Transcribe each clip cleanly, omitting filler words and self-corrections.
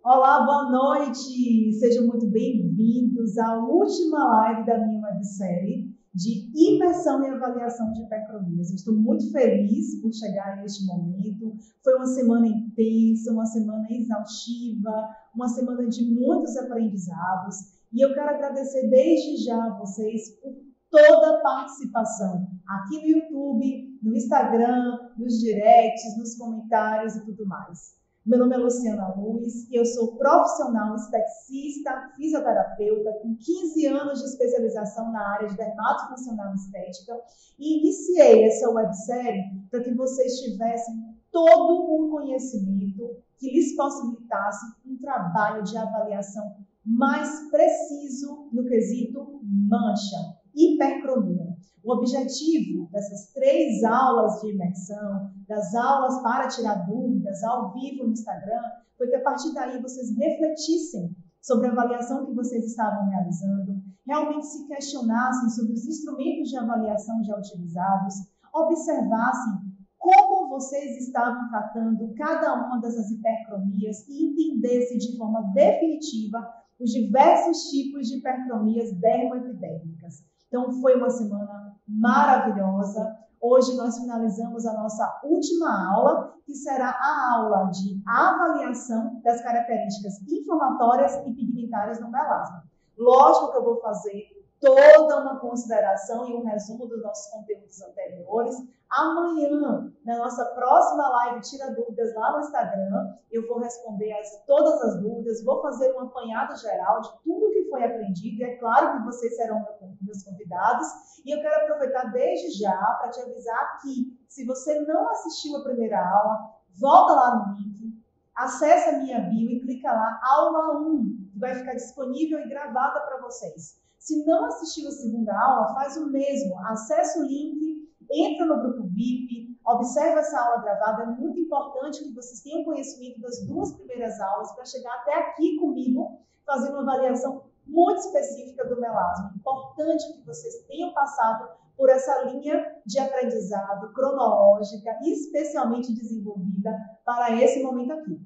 Olá, boa noite! Sejam muito bem-vindos à última live da minha websérie de imersão e avaliação de hipercromias. Eu estou muito feliz por chegar a este momento. Foi uma semana intensa, uma semana exaustiva, uma semana de muitos aprendizados. E eu quero agradecer desde já a vocês por toda a participação aqui no YouTube, no Instagram, nos directs, nos comentários e tudo mais. Meu nome é Luciana Luz e eu sou profissional esteticista, fisioterapeuta, com 15 anos de especialização na área de dermatofuncional estética e iniciei essa websérie para que vocês tivessem todo o conhecimento que lhes possibilitasse um trabalho de avaliação mais preciso no quesito mancha, hipercromia. O objetivo dessas 3 aulas de imersão, das aulas para tirar dúvidas ao vivo no Instagram, foi que a partir daí vocês refletissem sobre a avaliação que vocês estavam realizando, realmente se questionassem sobre os instrumentos de avaliação já utilizados, observassem como vocês estavam tratando cada uma dessas hipercromias e entendessem de forma definitiva os diversos tipos de hipercromias dermoepidérmicas. Então, foi uma semana maravilhosa. Hoje nós finalizamos a nossa última aula, que será a aula de avaliação das características inflamatórias e pigmentárias do melasma. Lógico que eu vou fazer toda uma consideração e um resumo dos nossos conteúdos anteriores. Amanhã, na nossa próxima live Tira Dúvidas lá no Instagram, eu vou responder todas as dúvidas, vou fazer um apanhado geral de tudo que foi aprendido, e é claro que vocês serão meus convidados, e eu quero aproveitar desde já para te avisar que, se você não assistiu a primeira aula, volta lá no link, acessa a minha bio e clica lá, aula 1, que vai ficar disponível e gravada para vocês. Se não assistiu a segunda aula, faz o mesmo, acessa o link, entra no grupo VIP, observa essa aula gravada. É muito importante que vocês tenham conhecimento das 2 primeiras aulas para chegar até aqui comigo, fazendo uma avaliação muito específica do melasma. Importante que vocês tenham passado por essa linha de aprendizado cronológica e especialmente desenvolvida para esse momento aqui.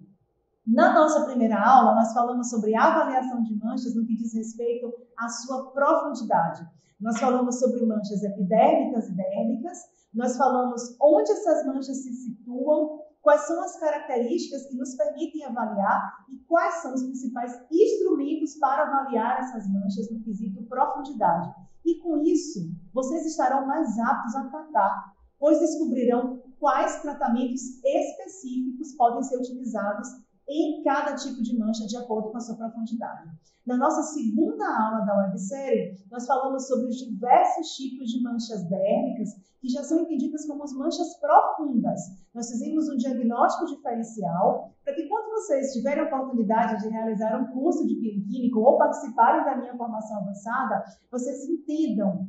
Na nossa primeira aula, nós falamos sobre a avaliação de manchas no que diz respeito à sua profundidade. Nós falamos sobre manchas epidérmicas e dérmicas, nós falamos onde essas manchas se situam, quais são as características que nos permitem avaliar e quais são os principais instrumentos para avaliar essas manchas no quesito profundidade. E com isso, vocês estarão mais aptos a tratar, pois descobrirão quais tratamentos específicos podem ser utilizados em cada tipo de mancha de acordo com a sua profundidade. Na nossa segunda aula da websérie, nós falamos sobre os diversos tipos de manchas dérmicas que já são entendidas como as manchas profundas. Nós fizemos um diagnóstico diferencial para que quando vocês tiverem a oportunidade de realizar um curso de bioquímico ou participarem da minha formação avançada, vocês entendam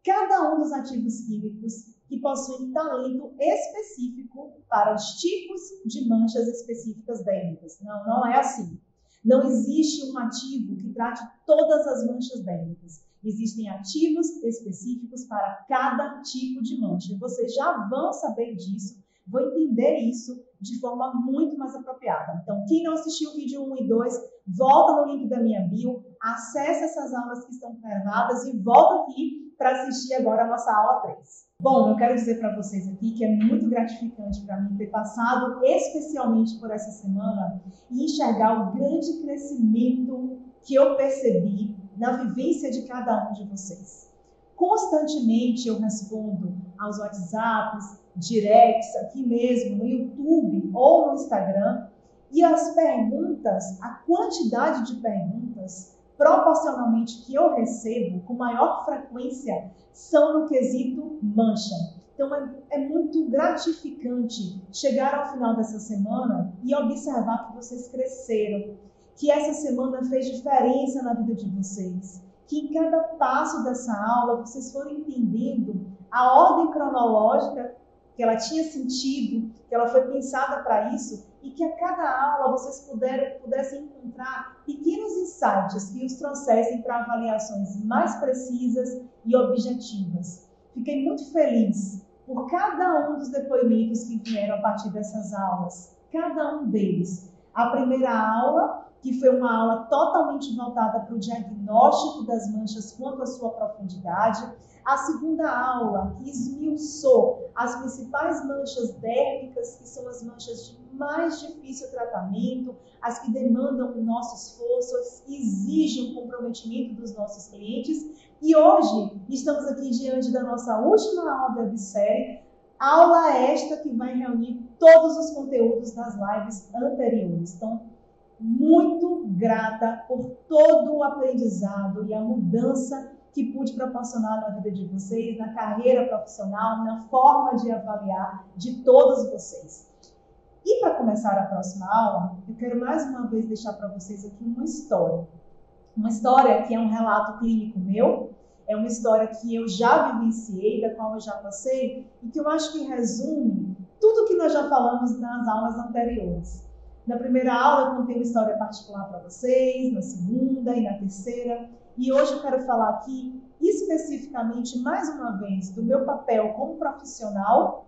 cada um dos ativos químicos que possuem talento específico para os tipos de manchas específicas dérmicas. Não é assim. Não existe um ativo que trate todas as manchas dérmicas. Existem ativos específicos para cada tipo de mancha. Vocês já vão saber disso, vão entender isso de forma muito mais apropriada. Então, quem não assistiu o vídeo 1 e 2, volta no link da minha bio, acessa essas aulas que estão gravadas e volta aqui para assistir agora a nossa aula 3. Bom, eu quero dizer para vocês aqui que é muito gratificante para mim ter passado especialmente por essa semana e enxergar o grande crescimento que eu percebi na vivência de cada um de vocês. Constantemente eu respondo aos WhatsApps, directs, aqui mesmo no YouTube ou no Instagram, e as perguntas, a quantidade de perguntas proporcionalmente que eu recebo com maior frequência são no quesito mancha. Então é muito gratificante chegar ao final dessa semana e observar que vocês cresceram, que essa semana fez diferença na vida de vocês, que em cada passo dessa aula vocês foram entendendo a ordem cronológica que ela tinha sentido, que ela foi pensada para isso, e que a cada aula vocês pudessem encontrar pequenos insights que os trouxessem para avaliações mais precisas e objetivas. Fiquei muito feliz por cada um dos depoimentos que vieram a partir dessas aulas, cada um deles. A primeira aula que foi uma aula totalmente voltada para o diagnóstico das manchas quanto à sua profundidade. A segunda aula, que esmiuçou as principais manchas dérmicas, que são as manchas de mais difícil tratamento, as que demandam o nosso esforço, exigem o comprometimento dos nossos clientes. E hoje estamos aqui diante da nossa última aula da websérie, aula esta que vai reunir todos os conteúdos das lives anteriores. Então, muito grata por todo o aprendizado e a mudança que pude proporcionar na vida de vocês, na carreira profissional, na forma de avaliar de todos vocês. E para começar a próxima aula, eu quero mais uma vez deixar para vocês aqui uma história. Uma história que é um relato clínico meu, é uma história que eu já vivenciei, da qual eu já passei, e que eu acho que resume tudo que nós já falamos nas aulas anteriores. Na primeira aula eu contei uma história particular para vocês, na segunda e na terceira, e hoje eu quero falar aqui especificamente, mais uma vez, do meu papel como profissional,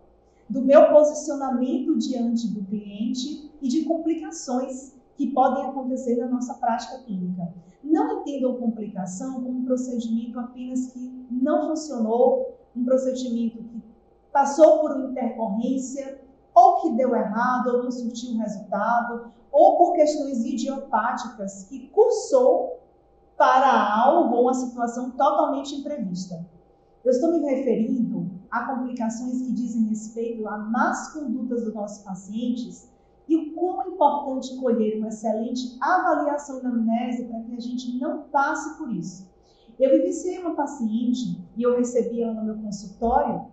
do meu posicionamento diante do cliente e de complicações que podem acontecer na nossa prática clínica. Não entendam complicação como um procedimento apenas que não funcionou, um procedimento que passou por uma intercorrência, ou que deu errado, ou não surtiu resultado, ou por questões idiopáticas que cursou para algo ou uma situação totalmente imprevista. Eu estou me referindo a complicações que dizem respeito a más condutas dos nossos pacientes e o quão é importante colher uma excelente avaliação da anamnese para que a gente não passe por isso. Eu vivenciei uma paciente e eu recebi ela no meu consultório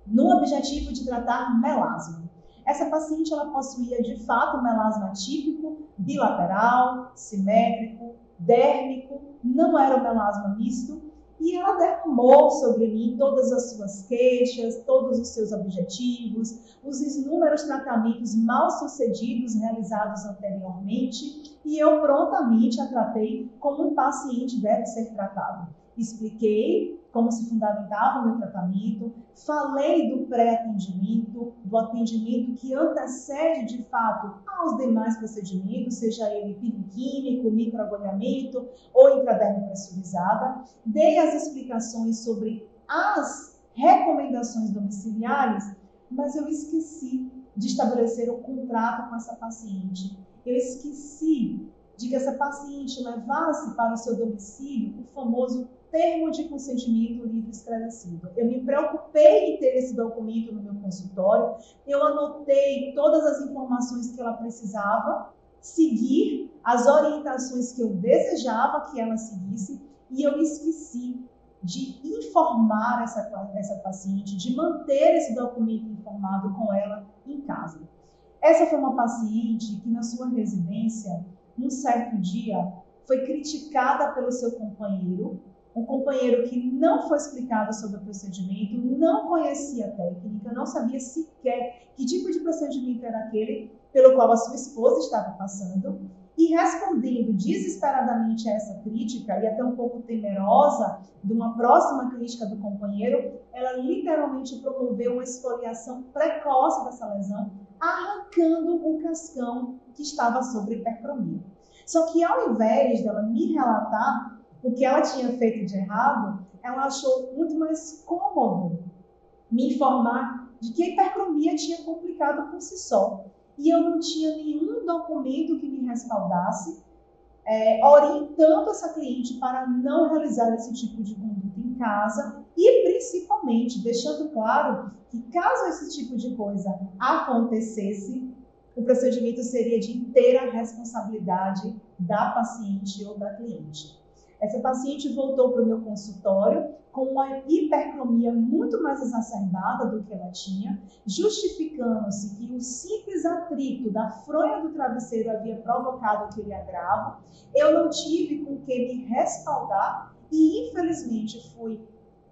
no objetivo de tratar melasma. Essa paciente ela possuía de fato melasma atípico, bilateral, simétrico, dérmico, não era um melasma misto, e ela derramou sobre mim todas as suas queixas, todos os seus objetivos, os inúmeros tratamentos mal sucedidos realizados anteriormente, e eu prontamente a tratei como um paciente deve ser tratado. Expliquei como se fundamentava o meu tratamento, falei do pré-atendimento, do atendimento que antecede de fato aos demais procedimentos, seja ele pirquímico, microagulhamento ou intraderme pressurizada. Dei as explicações sobre as recomendações domiciliares, mas eu esqueci de estabelecer o contrato com essa paciente. Eu esqueci de que essa paciente levasse para o seu domicílio o famoso termo de consentimento livre esclarecido. Eu me preocupei em ter esse documento no meu consultório, eu anotei todas as informações que ela precisava seguir, as orientações que eu desejava que ela seguisse, e eu esqueci de informar essa paciente, de manter esse documento informado com ela em casa. Essa foi uma paciente que na sua residência, num certo dia, foi criticada pelo seu companheiro, um companheiro que não foi explicado sobre o procedimento, não conhecia a técnica, não sabia sequer que tipo de procedimento era aquele pelo qual a sua esposa estava passando, e respondendo desesperadamente a essa crítica, e até um pouco temerosa de uma próxima crítica do companheiro, ela literalmente promoveu uma esfoliação precoce dessa lesão, arrancando o cascão que estava sobre hipercromia. Só que ao invés dela me relatar o que ela tinha feito de errado, ela achou muito mais cômodo me informar de que a hipercromia tinha complicado por si só. E eu não tinha nenhum documento que me respaldasse, orientando essa cliente para não realizar esse tipo de conduta em casa e, principalmente, deixando claro que, caso esse tipo de coisa acontecesse, o procedimento seria de inteira responsabilidade da paciente ou da cliente. Essa paciente voltou para o meu consultório com uma hipercromia muito mais exacerbada do que ela tinha, justificando-se que o simples atrito da fronha do travesseiro havia provocado aquele agravo. Eu não tive com que me respaldar e, infelizmente, fui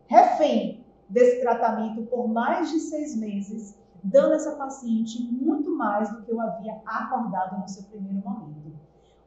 refém desse tratamento por mais de 6 meses, dando a essa paciente muito mais do que eu havia acordado no seu primeiro momento.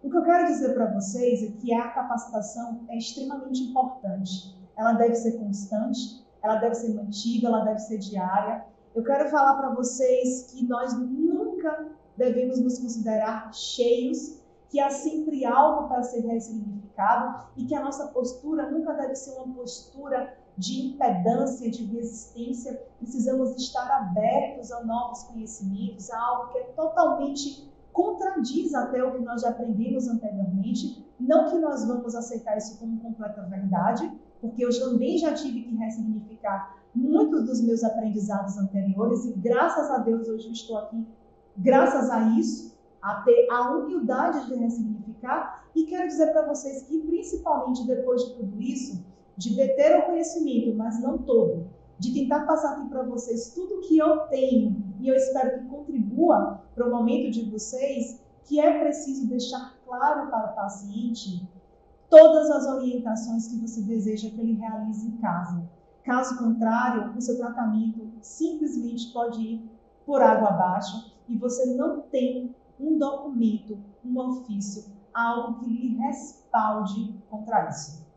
O que eu quero dizer para vocês é que a capacitação é extremamente importante. Ela deve ser constante, ela deve ser mantida, ela deve ser diária. Eu quero falar para vocês que nós nunca devemos nos considerar cheios que há sempre algo para ser ressignificado e que a nossa postura nunca deve ser uma postura de impedância, de resistência. Precisamos estar abertos a novos conhecimentos, a algo que é totalmente contradiz até o que nós já aprendemos anteriormente. Não que nós vamos aceitar isso como completa verdade, porque eu também já tive que ressignificar muitos dos meus aprendizados anteriores e graças a Deus hoje eu estou aqui, graças a isso, a ter a humildade de ressignificar. E quero dizer para vocês que principalmente depois de tudo isso, de deter o conhecimento, mas não todo, de tentar passar aqui para vocês tudo que eu tenho, e eu espero que contribua para o momento de vocês, que é preciso deixar claro para o paciente todas as orientações que você deseja que ele realize em casa. Caso contrário, o seu tratamento simplesmente pode ir por água abaixo e você não tem um documento, um ofício, algo que lhe respalde contra isso.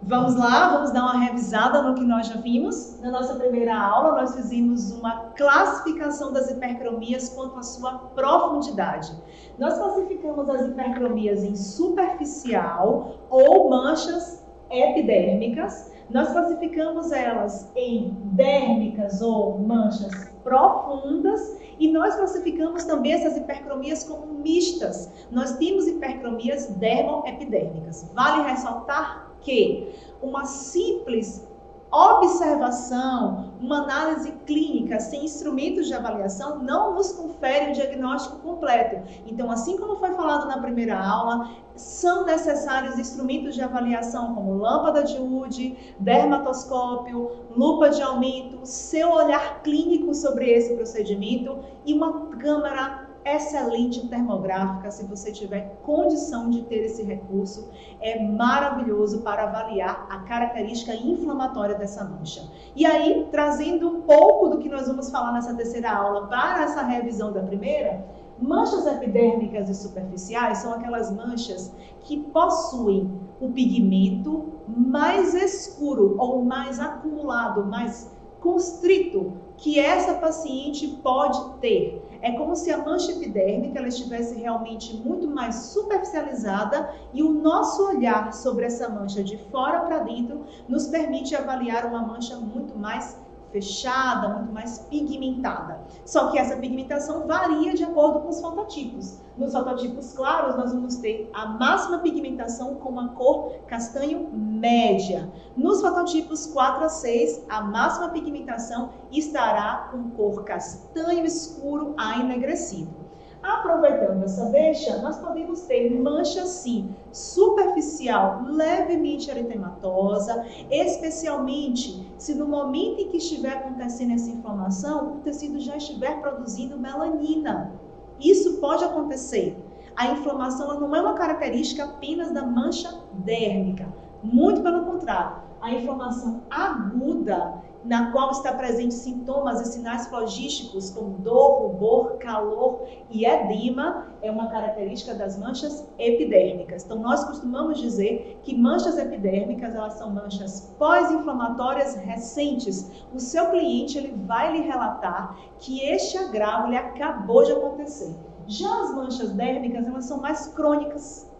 Vamos lá, vamos dar uma revisada no que nós já vimos. Na nossa primeira aula, nós fizemos uma classificação das hipercromias quanto à sua profundidade. Nós classificamos as hipercromias em superficial ou manchas epidérmicas. Nós classificamos elas em dérmicas ou manchas profundas e nós classificamos também essas hipercromias como mistas. Nós temos hipercromias dermoepidérmicas. Vale ressaltar que uma simples observação, uma análise clínica sem instrumentos de avaliação não nos confere o diagnóstico completo. Então, assim como foi falado na primeira aula, são necessários instrumentos de avaliação como lâmpada de Wood, dermatoscópio, lupa de aumento, seu olhar clínico sobre esse procedimento e uma câmera excelente termográfica. Se você tiver condição de ter esse recurso, é maravilhoso para avaliar a característica inflamatória dessa mancha. E aí, trazendo um pouco do que nós vamos falar nessa terceira aula para essa revisão da primeira, manchas epidérmicas e superficiais são aquelas manchas que possuem o pigmento mais escuro ou mais acumulado, mais constrito que essa paciente pode ter. É como se a mancha epidérmica ela estivesse realmente muito mais superficializada e o nosso olhar sobre essa mancha de fora para dentro nos permite avaliar uma mancha muito mais fechada, muito mais pigmentada. Só que essa pigmentação varia de acordo com os fototipos. Nos fototipos claros, nós vamos ter a máxima pigmentação com uma cor castanho média. Nos fototipos 4 a 6, a máxima pigmentação estará com cor castanho escuro a enegrecido. Aproveitando essa deixa, nós podemos ter mancha sim, superficial, levemente eritematosa, especialmente se no momento em que estiver acontecendo essa inflamação, o tecido já estiver produzindo melanina. Isso pode acontecer. A inflamação ela não é uma característica apenas da mancha dérmica, muito pelo contrário. A inflamação aguda, na qual está presente sintomas e sinais flogísticos como dor, rubor, calor e edema, é uma característica das manchas epidérmicas. Então, nós costumamos dizer que manchas epidérmicas, elas são manchas pós-inflamatórias recentes. O seu cliente ele vai lhe relatar que este agravo ele acabou de acontecer. Já as manchas dérmicas, elas são mais crônicas,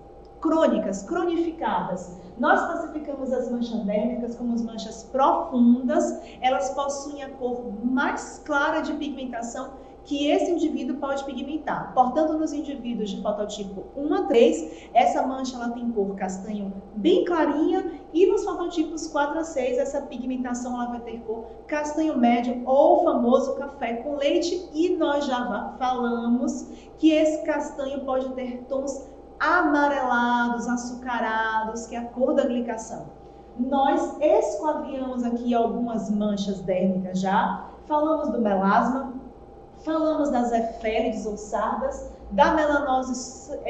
cronificadas. Nós classificamos as manchas dérmicas como as manchas profundas, elas possuem a cor mais clara de pigmentação que esse indivíduo pode pigmentar. Portanto, nos indivíduos de fototipo 1 a 3, essa mancha ela tem cor castanho bem clarinha e nos fototipos 4 a 6, essa pigmentação ela vai ter cor castanho médio ou o famoso café com leite e nós já falamos que esse castanho pode ter tons amarelados, açucarados, que é a cor da glicação. Nós esquadrinhamos aqui algumas manchas dérmicas já, falamos do melasma, falamos das efélides ou sardas, da melanose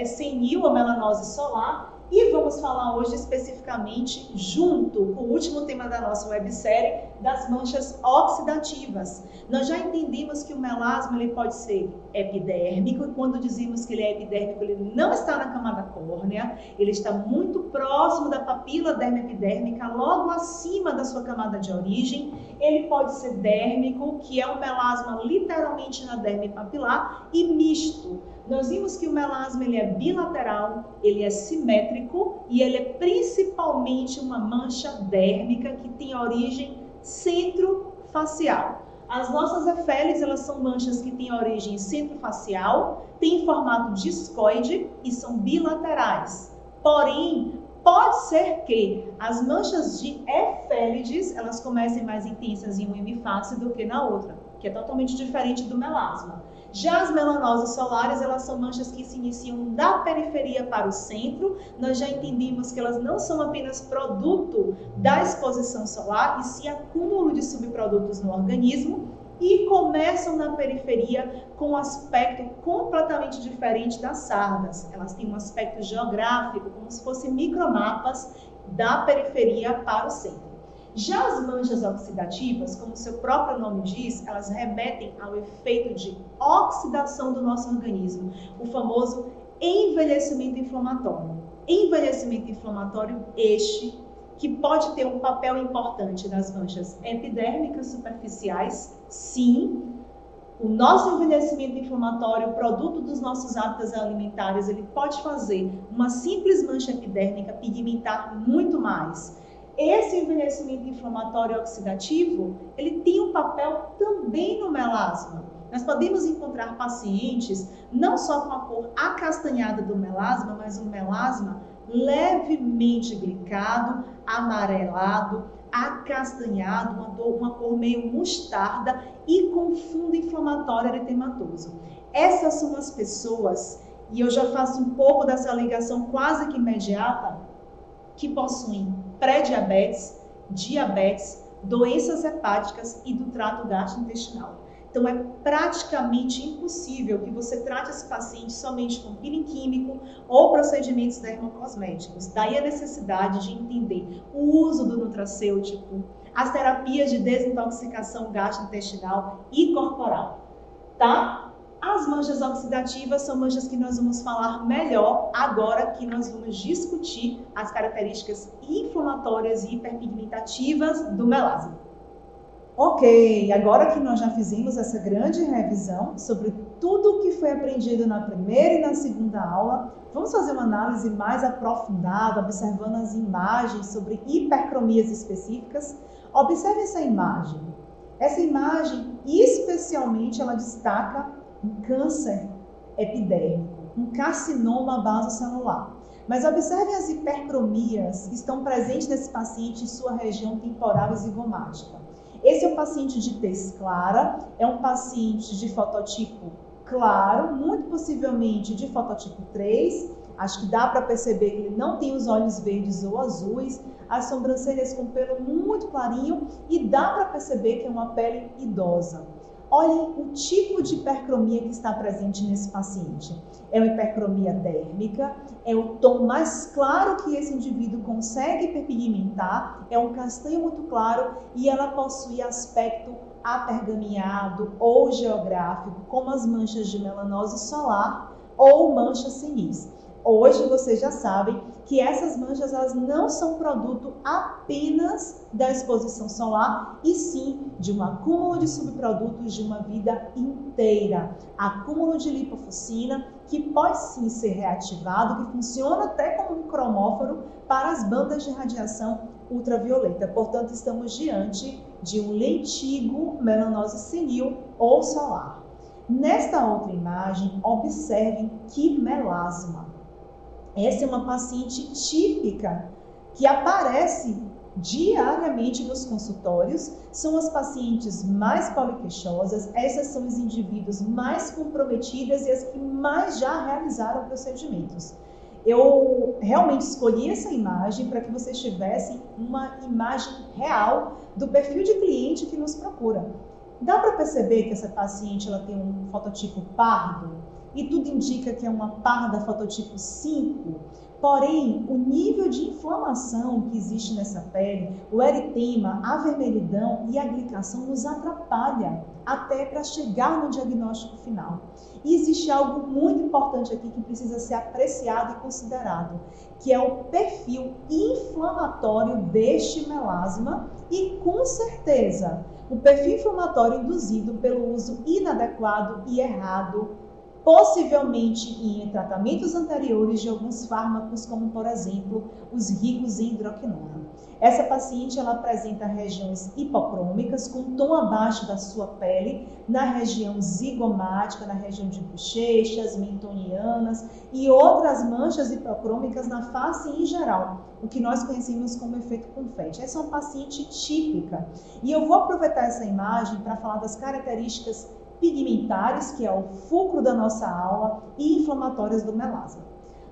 senil ou melanose solar e vamos falar hoje especificamente, junto com o último tema da nossa websérie, das manchas oxidativas. Nós já entendemos que o melasma ele pode ser epidérmico, e quando dizemos que ele é epidérmico, ele não está na camada córnea, ele está muito próximo da papila dermoepidérmica, logo acima da sua camada de origem. Ele pode ser dérmico, que é um melasma literalmente na derme papilar, e misto. nós vimos que o melasma ele é bilateral, ele é simétrico e ele é principalmente uma mancha dérmica que tem origem centrofacial. As nossas efélides, elas são manchas que têm origem centrofacial, têm formato discoide e são bilaterais. Porém, pode ser que as manchas de efélides, elas comecem mais intensas em uma hemifácie do que na outra, que é totalmente diferente do melasma. Já as melanoses solares, elas são manchas que se iniciam da periferia para o centro. Nós já entendimos que elas não são apenas produto da exposição solar, e sim acúmulo de subprodutos no organismo, e começam na periferia com um aspecto completamente diferente das sardas. Elas têm um aspecto geográfico, como se fossem micromapas da periferia para o centro. Já as manchas oxidativas, como seu próprio nome diz, elas remetem ao efeito de oxidação do nosso organismo, o famoso envelhecimento inflamatório. Envelhecimento inflamatório este que pode ter um papel importante nas manchas epidérmicas superficiais, sim. O nosso envelhecimento inflamatório, produto dos nossos hábitos alimentares, ele pode fazer uma simples mancha epidérmica pigmentar muito mais. Esse envelhecimento inflamatório oxidativo, ele tem um papel também no melasma. Nós podemos encontrar pacientes não só com a cor acastanhada do melasma, mas um melasma levemente glicado, amarelado, acastanhado, uma cor meio mostarda e com fundo inflamatório eritematoso. Essas são as pessoas, e eu já faço um pouco dessa ligação quase que imediata, que possuem pré-diabetes, diabetes, doenças hepáticas e do trato gastrointestinal. Então, é praticamente impossível que você trate esse paciente somente com peeling químico ou procedimentos dermocosméticos. Daí a necessidade de entender o uso do nutracêutico, as terapias de desintoxicação gastrointestinal e corporal, tá? As manchas oxidativas são manchas que nós vamos falar melhor agora que nós vamos discutir as características inflamatórias e hiperpigmentativas do melasma. Ok, agora que nós já fizemos essa grande revisão sobre tudo o que foi aprendido na primeira e na segunda aula, vamos fazer uma análise mais aprofundada, observando as imagens sobre hipercromias específicas. Observe essa imagem. Essa imagem, especialmente, ela destaca um câncer epidérmico, um carcinoma basocelular. Mas observe as hipercromias que estão presentes nesse paciente em sua região temporal e zigomática. Esse é um paciente de tez clara, é um paciente de fototipo claro, muito possivelmente de fototipo 3. Acho que dá para perceber que ele não tem os olhos verdes ou azuis, as sobrancelhas com pelo muito clarinho e dá para perceber que é uma pele idosa. Olhem o tipo de hipercromia que está presente nesse paciente. É uma hipercromia dérmica, é o tom mais claro que esse indivíduo consegue hiperpigmentar, é um castanho muito claro e ela possui aspecto apergaminhado ou geográfico, como as manchas de melanose solar ou manchas senis. Hoje vocês já sabem que essas manchas elas não são produto apenas da exposição solar, e sim de um acúmulo de subprodutos de uma vida inteira. Acúmulo de lipofuscina, que pode sim ser reativado, que funciona até como um cromóforo para as bandas de radiação ultravioleta. Portanto, estamos diante de um lentigo melanose senil ou solar. Nesta outra imagem, observem que melasma. Essa é uma paciente típica que aparece diariamente nos consultórios. São as pacientes mais poliqueixosas, essas são os indivíduos mais comprometidas e as que mais já realizaram procedimentos. Eu realmente escolhi essa imagem para que vocês tivessem uma imagem real do perfil de cliente que nos procura. Dá para perceber que essa paciente ela tem um fototipo pardo? E tudo indica que é uma parda fototipo 5, porém, o nível de inflamação que existe nessa pele, o eritema, a vermelhidão e a glicação nos atrapalha até para chegar no diagnóstico final. E existe algo muito importante aqui que precisa ser apreciado e considerado, que é o perfil inflamatório deste melasma e, com certeza, o perfil inflamatório induzido pelo uso inadequado e errado possivelmente em tratamentos anteriores de alguns fármacos, como por exemplo, os ricos em hidroquinona. Essa paciente ela apresenta regiões hipocrômicas com tom abaixo da sua pele, na região zigomática, na região de bochechas, mentonianas e outras manchas hipocrômicas na face em geral, o que nós conhecemos como efeito confete. Essa é uma paciente típica. E eu vou aproveitar essa imagem para falar das características pigmentares, que é o fulcro da nossa aula, e inflamatórias do melasma.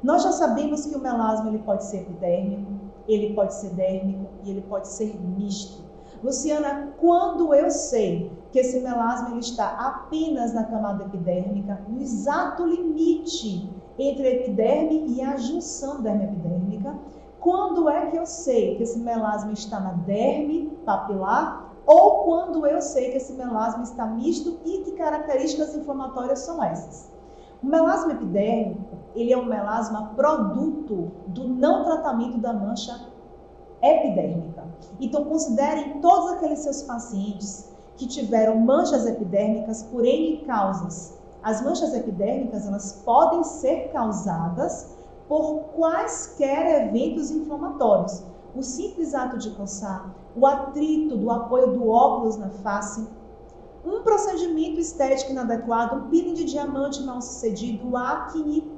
Nós já sabemos que o melasma ele pode ser epidérmico, ele pode ser dérmico e ele pode ser misto. Luciana, quando eu sei que esse melasma ele está apenas na camada epidérmica, no exato limite entre a epiderme e a junção derme-epidérmica, quando é que eu sei que esse melasma está na derme papilar ou quando eu sei que esse melasma está misto e que características inflamatórias são essas? O melasma epidérmico, ele é um melasma produto do não tratamento da mancha epidérmica. Então, considerem todos aqueles seus pacientes que tiveram manchas epidérmicas por N causas. As manchas epidérmicas, elas podem ser causadas por quaisquer eventos inflamatórios. O simples ato de coçar, o atrito do apoio do óculos na face, um procedimento estético inadequado, um peeling de diamante mal sucedido, acne.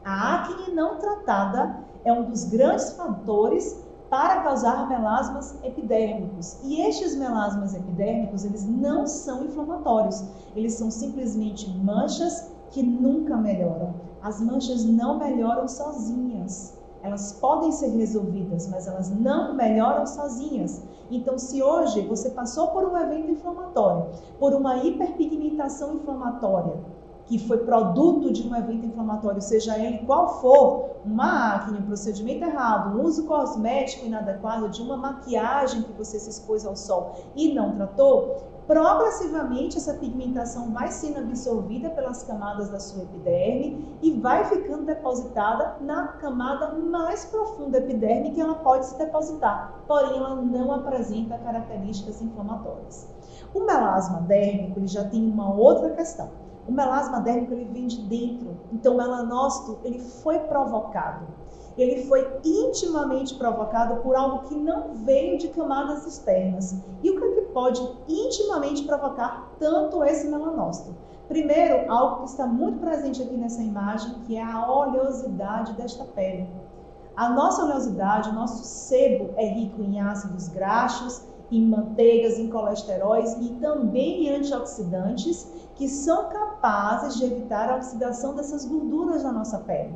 A acne não tratada é um dos grandes fatores para causar melasmas epidérmicos. E estes melasmas epidérmicos, eles não são inflamatórios. Eles são simplesmente manchas que nunca melhoram. As manchas não melhoram sozinhas. Elas podem ser resolvidas, mas elas não melhoram sozinhas. Então, se hoje você passou por um evento inflamatório, por uma hiperpigmentação inflamatória, que foi produto de um evento inflamatório, seja ele qual for, uma acne, um procedimento errado, um uso cosmético inadequado, de uma maquiagem que você se expôs ao sol e não tratou, progressivamente essa pigmentação vai sendo absorvida pelas camadas da sua epiderme e vai ficando depositada na camada mais profunda epiderme que ela pode se depositar, porém ela não apresenta características inflamatórias. O melasma dérmico ele já tem uma outra questão. O melasma dérmico ele vem de dentro, então o melanócito ele foi provocado. Ele foi intimamente provocado por algo que não veio de camadas externas. E o que é que pode intimamente provocar tanto esse melanócito? Primeiro, algo que está muito presente aqui nessa imagem, que é a oleosidade desta pele. A nossa oleosidade, o nosso sebo é rico em ácidos graxos, em manteigas, em colesteróis e também em antioxidantes, que são capazes de evitar a oxidação dessas gorduras na nossa pele.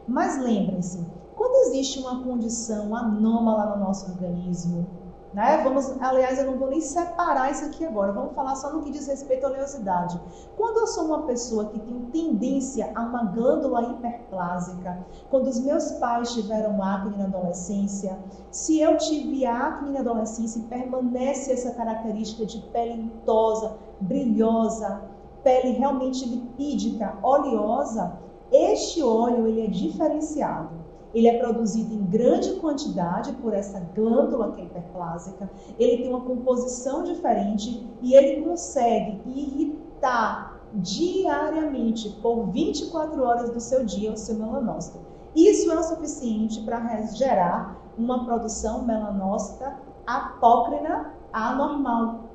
Mas lembrem-se, quando existe uma condição anômala no nosso organismo, né? Aliás, eu não vou nem separar isso aqui agora, vamos falar só no que diz respeito à oleosidade. Quando eu sou uma pessoa que tem tendência a uma glândula hiperplásica, quando os meus pais tiveram acne na adolescência, se eu tive acne na adolescência e permanece essa característica de pele untosa, brilhosa, pele realmente lipídica, oleosa, este óleo ele é diferenciado. Ele é produzido em grande quantidade por essa glândula que é hiperplásica, ele tem uma composição diferente e ele consegue irritar diariamente por 24 horas do seu dia o seu melanócito. Isso é o suficiente para gerar uma produção melanócita apócrina anormal.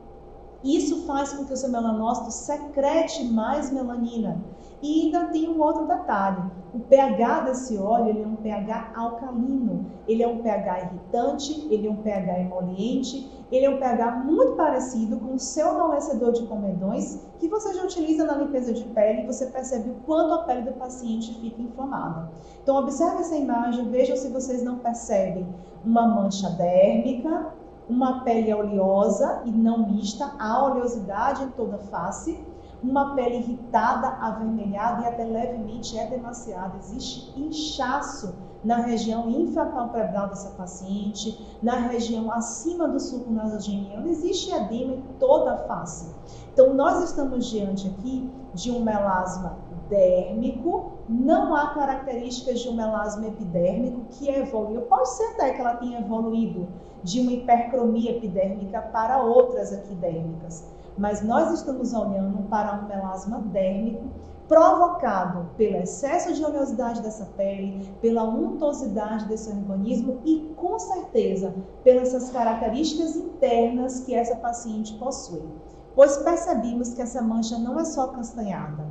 Isso faz com que o seu melanócito secrete mais melanina. E ainda tem um outro detalhe. O pH desse óleo ele é um pH alcalino. Ele é um pH irritante, ele é um pH emoliente, ele é um pH muito parecido com o seu amolecedor de comedões que você já utiliza na limpeza de pele e você percebe o quanto a pele do paciente fica inflamada. Então observe essa imagem, vejam se vocês não percebem uma mancha dérmica, uma pele oleosa e não mista, a oleosidade em toda a face, uma pele irritada, avermelhada e até levemente edemaciada. Existe inchaço na região infrapalpebral dessa paciente, na região acima do sulco nasogeniano, existe edema em toda a face. Então, nós estamos diante aqui de um melasma dérmico, não há características de um melasma epidérmico que evoluiu. Pode ser até que ela tenha evoluído de uma hipercromia epidérmica para outras aquidérmicas. Mas nós estamos olhando para um melasma dérmico provocado pelo excesso de oleosidade dessa pele, pela untuosidade desse organismo e, com certeza, pelas essas características internas que essa paciente possui. Pois percebemos que essa mancha não é só castanhada,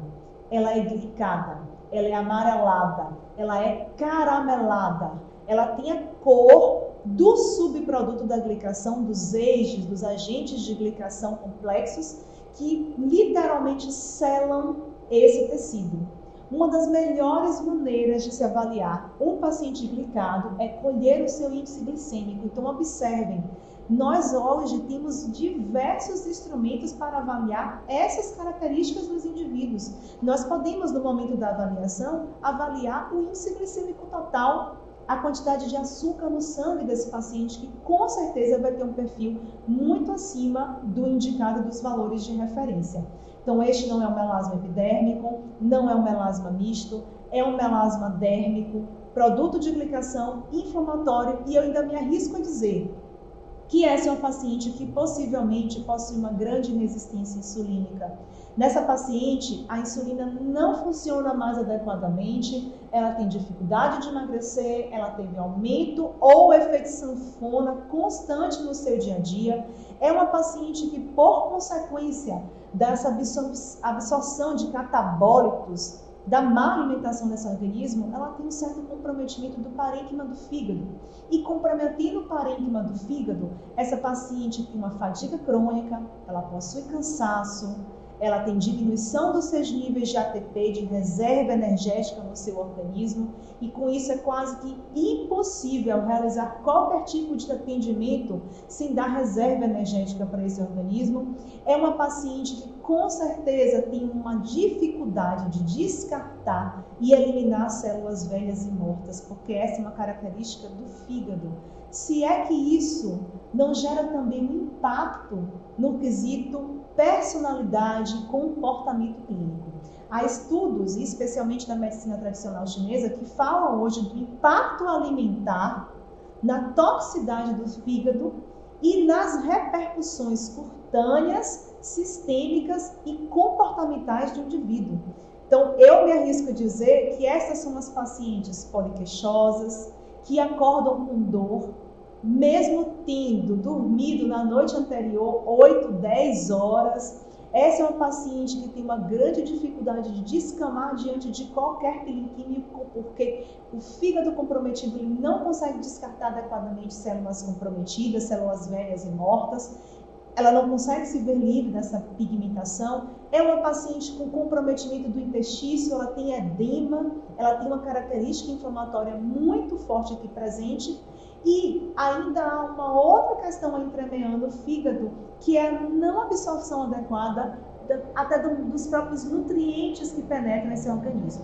ela é glicada, ela é amarelada, ela é caramelada, ela tem a cor do subproduto da glicação, dos eixos, dos agentes de glicação complexos que literalmente selam esse tecido. Uma das melhores maneiras de se avaliar um paciente glicado é colher o seu índice glicêmico. Então, observem, nós hoje temos diversos instrumentos para avaliar essas características dos indivíduos. Nós podemos, no momento da avaliação, avaliar o índice glicêmico total, a quantidade de açúcar no sangue desse paciente, que com certeza vai ter um perfil muito acima do indicado dos valores de referência. Então, este não é um melasma epidérmico, não é um melasma misto, é um melasma dérmico, produto de glicação inflamatório, e eu ainda me arrisco a dizer que essa é uma paciente que possivelmente possui uma grande resistência insulínica. Nessa paciente, a insulina não funciona mais adequadamente, ela tem dificuldade de emagrecer, ela teve aumento ou efeito sanfona constante no seu dia a dia. É uma paciente que, por consequência dessa absorção de catabólicos, da má alimentação desse organismo, ela tem um certo comprometimento do parênquima do fígado. E comprometendo o parênquima do fígado, essa paciente tem uma fadiga crônica, ela possui cansaço, ela tem diminuição dos seus níveis de ATP, de reserva energética no seu organismo, e com isso é quase que impossível realizar qualquer tipo de atendimento sem dar reserva energética para esse organismo. É uma paciente que com certeza tem uma dificuldade de descartar e eliminar células velhas e mortas, porque essa é uma característica do fígado. Se é que isso não gera também um impacto no quesito personalidade e comportamento clínico. Há estudos, especialmente da medicina tradicional chinesa, que falam hoje do impacto alimentar na toxicidade do fígado e nas repercussões cutâneas, sistêmicas e comportamentais do indivíduo. Então, eu me arrisco a dizer que essas são as pacientes poliqueixosas, que acordam com dor, mesmo tendo dormido na noite anterior 8, 10 horas. Essa é uma paciente que tem uma grande dificuldade de descamar diante de qualquer químico, porque o fígado comprometido ele não consegue descartar adequadamente células comprometidas, células velhas e mortas. Ela não consegue se ver livre dessa pigmentação. É uma paciente com comprometimento do intestino, ela tem edema, ela tem uma característica inflamatória muito forte aqui presente. E ainda há uma outra questão entremeando o fígado, que é a não absorção adequada até dos próprios nutrientes que penetram nesse organismo.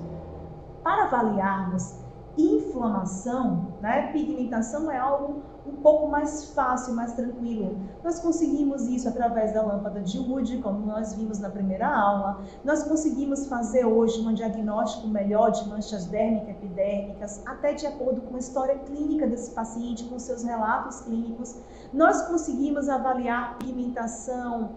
Para avaliarmos inflamação, pigmentação é algo um pouco mais fácil, mais tranquilo. Nós conseguimos isso através da lâmpada de Wood, como nós vimos na primeira aula. Nós conseguimos fazer hoje um diagnóstico melhor de manchas dérmicas, epidérmicas, até de acordo com a história clínica desse paciente, com seus relatos clínicos. Nós conseguimos avaliar pigmentação,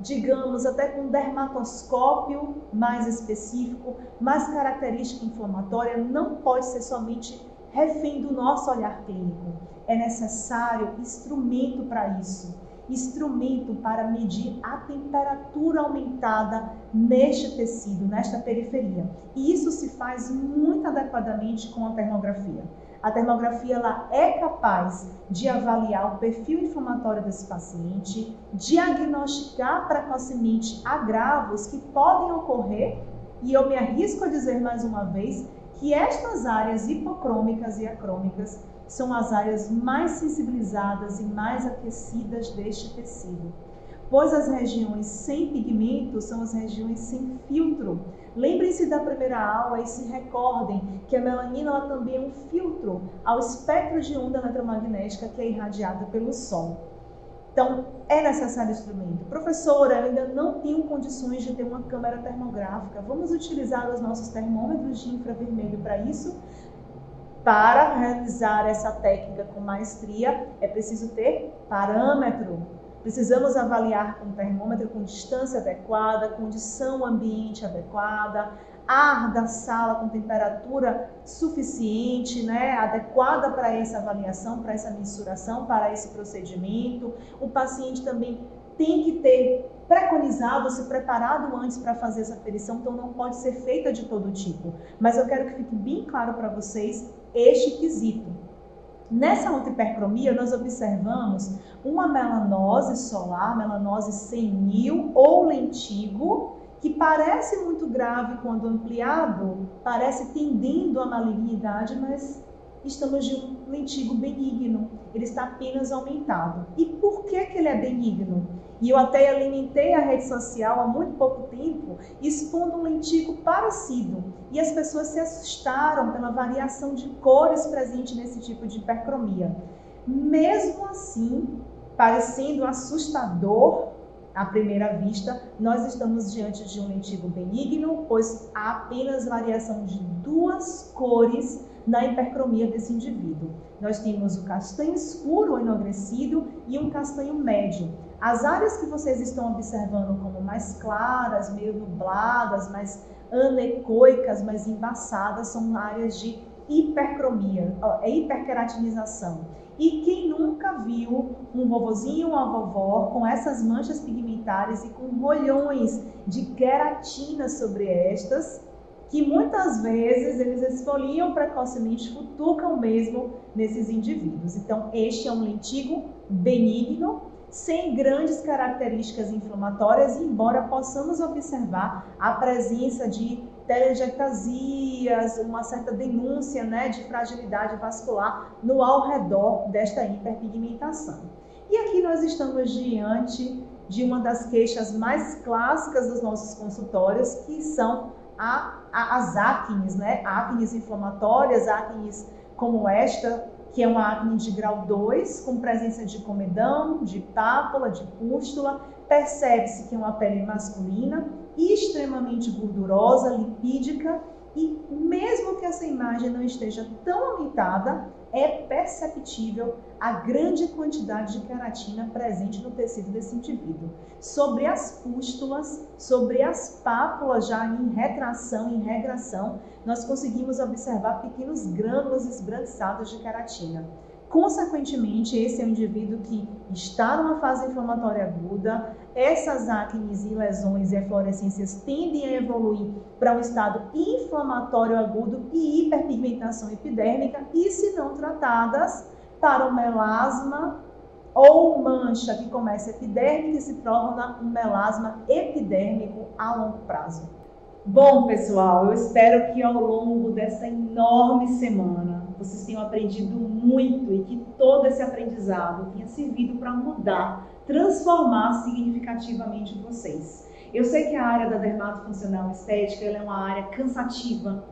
digamos, até com dermatoscópio mais específico, mais característica inflamatória. Não pode ser somente refém do nosso olhar clínico. É necessário instrumento para isso, instrumento para medir a temperatura aumentada neste tecido, nesta periferia. E isso se faz muito adequadamente com a termografia. A termografia ela é capaz de avaliar o perfil inflamatório desse paciente, diagnosticar precocemente agravos que podem ocorrer, e eu me arrisco a dizer mais uma vez que estas áreas hipocrômicas e acrômicas são as áreas mais sensibilizadas e mais aquecidas deste tecido, pois as regiões sem pigmento são as regiões sem filtro. Lembrem-se da primeira aula e se recordem que a melanina ela também é um filtro ao espectro de onda eletromagnética que é irradiada pelo Sol. Então, é necessário instrumento. Professora, eu ainda não tenho condições de ter uma câmera termográfica. Vamos utilizar os nossos termômetros de infravermelho para isso? Para realizar essa técnica com maestria, é preciso ter parâmetro. Precisamos avaliar com termômetro com distância adequada, condição ambiente adequada, ar da sala com temperatura suficiente, né, adequada para essa avaliação, para essa mensuração, para esse procedimento. O paciente também tem que ter preconizado, se preparado antes para fazer essa aferição, então não pode ser feita de todo tipo. Mas eu quero que fique bem claro para vocês este quesito. Nessa autohipercromia, nós observamos uma melanose solar, melanose senil ou lentigo, que parece muito grave quando ampliado, parece tendendo à malignidade, mas estamos de um lentigo benigno, ele está apenas aumentado. E por que ele é benigno? E eu até alimentei a rede social há muito pouco tempo, expondo um lentigo parecido. E as pessoas se assustaram pela variação de cores presente nesse tipo de hipercromia. Mesmo assim, parecendo assustador à primeira vista, nós estamos diante de um lentigo benigno, pois há apenas variação de 2 cores na hipercromia desse indivíduo. Nós temos o castanho escuro ou enogrecido e um castanho médio. As áreas que vocês estão observando como mais claras, meio nubladas, mais anecoicas, mais embaçadas, são áreas de hipercromia, hiperqueratinização. E quem nunca viu um vovozinho ou uma vovó com essas manchas pigmentares e com rolhões de queratina sobre estas, que muitas vezes eles esfoliam precocemente, futucam mesmo nesses indivíduos. Então, este é um lentigo benigno, sem grandes características inflamatórias, embora possamos observar a presença de telangiectasias, uma certa denúncia, né, de fragilidade vascular no ao redor desta hiperpigmentação. E aqui nós estamos diante de uma das queixas mais clássicas dos nossos consultórios, que são as acnes, né? Acnes inflamatórias, acnes como esta, que é uma acne de grau 2, com presença de comedão, de pápula, de pústula. Percebe-se que é uma pele masculina, extremamente gordurosa, lipídica, e mesmo que essa imagem não esteja tão aumentada, é perceptível a grande quantidade de queratina presente no tecido desse indivíduo. Sobre as pústulas, sobre as pápulas já em retração, em regressão, nós conseguimos observar pequenos grânulos esbranquiçados de queratina. Consequentemente, esse é um indivíduo que está numa fase inflamatória aguda, essas acnes e lesões e eflorescências tendem a evoluir para um estado inflamatório agudo e hiperpigmentação epidérmica e, se não tratadas, para um melasma ou mancha que começa epidérmica e se torna um melasma epidérmico a longo prazo. Bom, pessoal, eu espero que ao longo dessa enorme semana vocês tenham aprendido muito e que todo esse aprendizado tenha servido para mudar, transformar significativamente vocês. Eu sei que a área da dermatofuncional estética ela é uma área cansativa,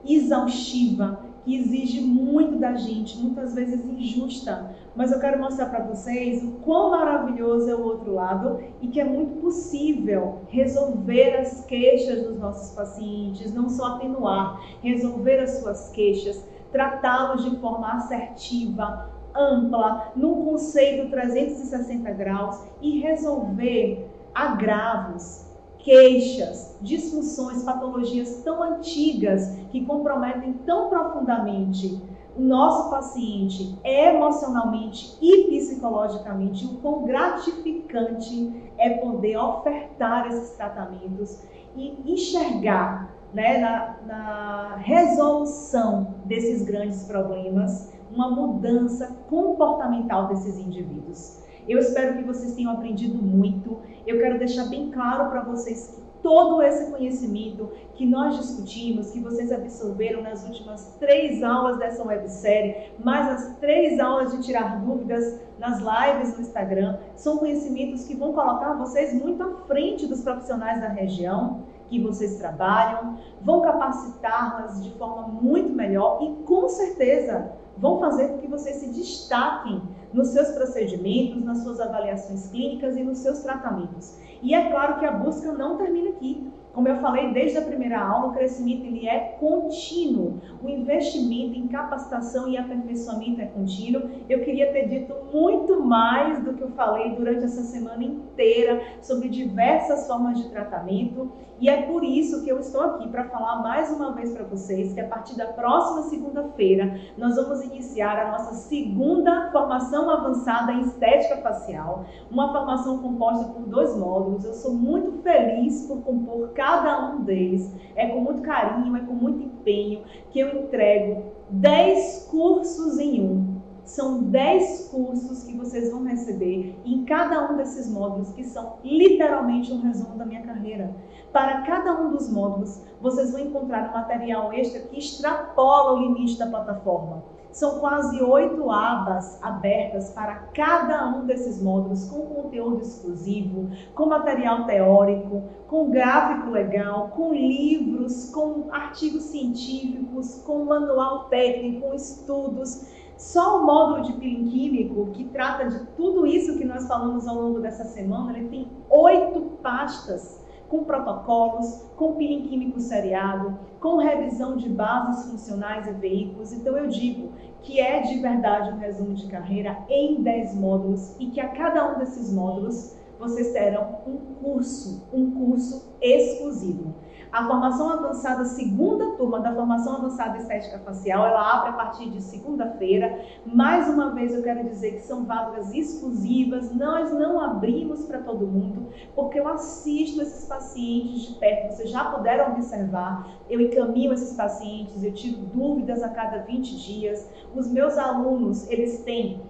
exaustiva, que exige muito da gente, muitas vezes injusta, mas eu quero mostrar para vocês o quão maravilhoso é o outro lado e que é muito possível resolver as queixas dos nossos pacientes, não só atenuar, resolver as suas queixas, tratá-los de forma assertiva, ampla, num conceito 360 graus e resolver agravos, queixas, disfunções, patologias tão antigas que comprometem tão profundamente o nosso paciente emocionalmente e psicologicamente. O quão gratificante é poder ofertar esses tratamentos e enxergar, né, na resolução desses grandes problemas, uma mudança comportamental desses indivíduos. Eu espero que vocês tenham aprendido muito. Eu quero deixar bem claro para vocês que todo esse conhecimento que nós discutimos, que vocês absorveram nas últimas 3 aulas dessa websérie, mais as 3 aulas de tirar dúvidas nas lives no Instagram, são conhecimentos que vão colocar vocês muito à frente dos profissionais da região que vocês trabalham, vão capacitá-las de forma muito melhor e com certeza vão fazer com que vocês se destaquem nos seus procedimentos, nas suas avaliações clínicas e nos seus tratamentos. E é claro que a busca não termina aqui. Como eu falei desde a primeira aula, o crescimento ele é contínuo. O investimento em capacitação e aperfeiçoamento é contínuo. Eu queria ter dito muito mais do que eu falei durante essa semana inteira sobre diversas formas de tratamento. E é por isso que eu estou aqui para falar mais uma vez para vocês que a partir da próxima segunda-feira nós vamos iniciar a nossa segunda formação avançada em estética facial. Uma formação composta por 2 módulos. Eu sou muito feliz por compor cada um deles. É com muito carinho, é com muito empenho que eu entrego 10 cursos em um. São 10 cursos que vocês vão receber em cada um desses módulos, que são literalmente um resumo da minha carreira. Para cada um dos módulos, vocês vão encontrar um material extra que extrapola o limite da plataforma. São quase 8 abas abertas para cada um desses módulos, com conteúdo exclusivo, com material teórico, com gráfico legal, com livros, com artigos científicos, com manual técnico, com estudos. Só o módulo de peeling químico, que trata de tudo isso que nós falamos ao longo dessa semana, ele tem 8 pastas com protocolos, com peeling químico seriado, com revisão de bases funcionais e veículos. Então eu digo que é de verdade um resumo de carreira em 10 módulos e que a cada um desses módulos vocês terão um curso exclusivo. A formação avançada, segunda turma da formação avançada estética facial, ela abre a partir de segunda-feira. Mais uma vez eu quero dizer que são vagas exclusivas, nós não abrimos para todo mundo, porque eu assisto esses pacientes de perto, vocês já puderam observar, eu encaminho esses pacientes, eu tiro dúvidas a cada 20 dias. Os meus alunos, eles têm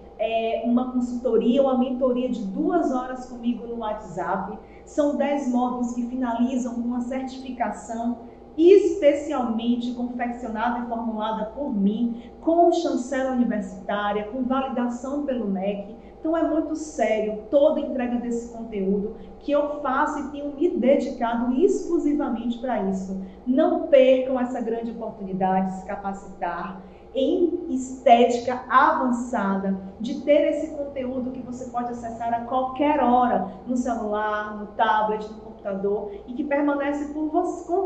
uma consultoria, uma mentoria de 2 horas comigo no WhatsApp. São 10 módulos que finalizam com uma certificação especialmente confeccionada e formulada por mim, com chancela universitária, com validação pelo MEC. Então é muito sério toda a entrega desse conteúdo que eu faço e tenho me dedicado exclusivamente para isso. Não percam essa grande oportunidade de se capacitar em estética avançada, de ter esse conteúdo que você pode acessar a qualquer hora, no celular, no tablet, no computador, e que permanece com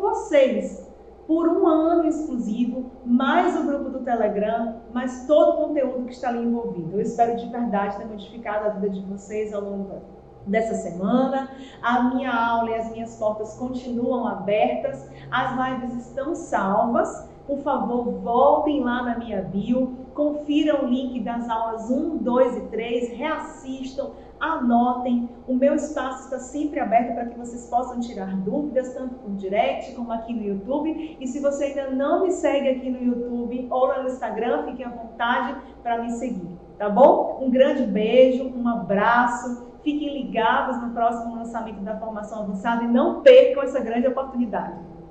vocês por 1 ano exclusivo, mais o grupo do Telegram, mais todo o conteúdo que está ali envolvido. Eu espero de verdade ter modificado a vida de vocês ao longo dessa semana. A minha aula e as minhas portas continuam abertas, as lives estão salvas. Por favor, voltem lá na minha bio, confiram o link das aulas 1, 2 e 3, reassistam, anotem. O meu espaço está sempre aberto para que vocês possam tirar dúvidas, tanto por direct como aqui no YouTube. E se você ainda não me segue aqui no YouTube ou no Instagram, fiquem à vontade para me seguir, tá bom? Um grande beijo, um abraço, fiquem ligados no próximo lançamento da formação avançada e não percam essa grande oportunidade.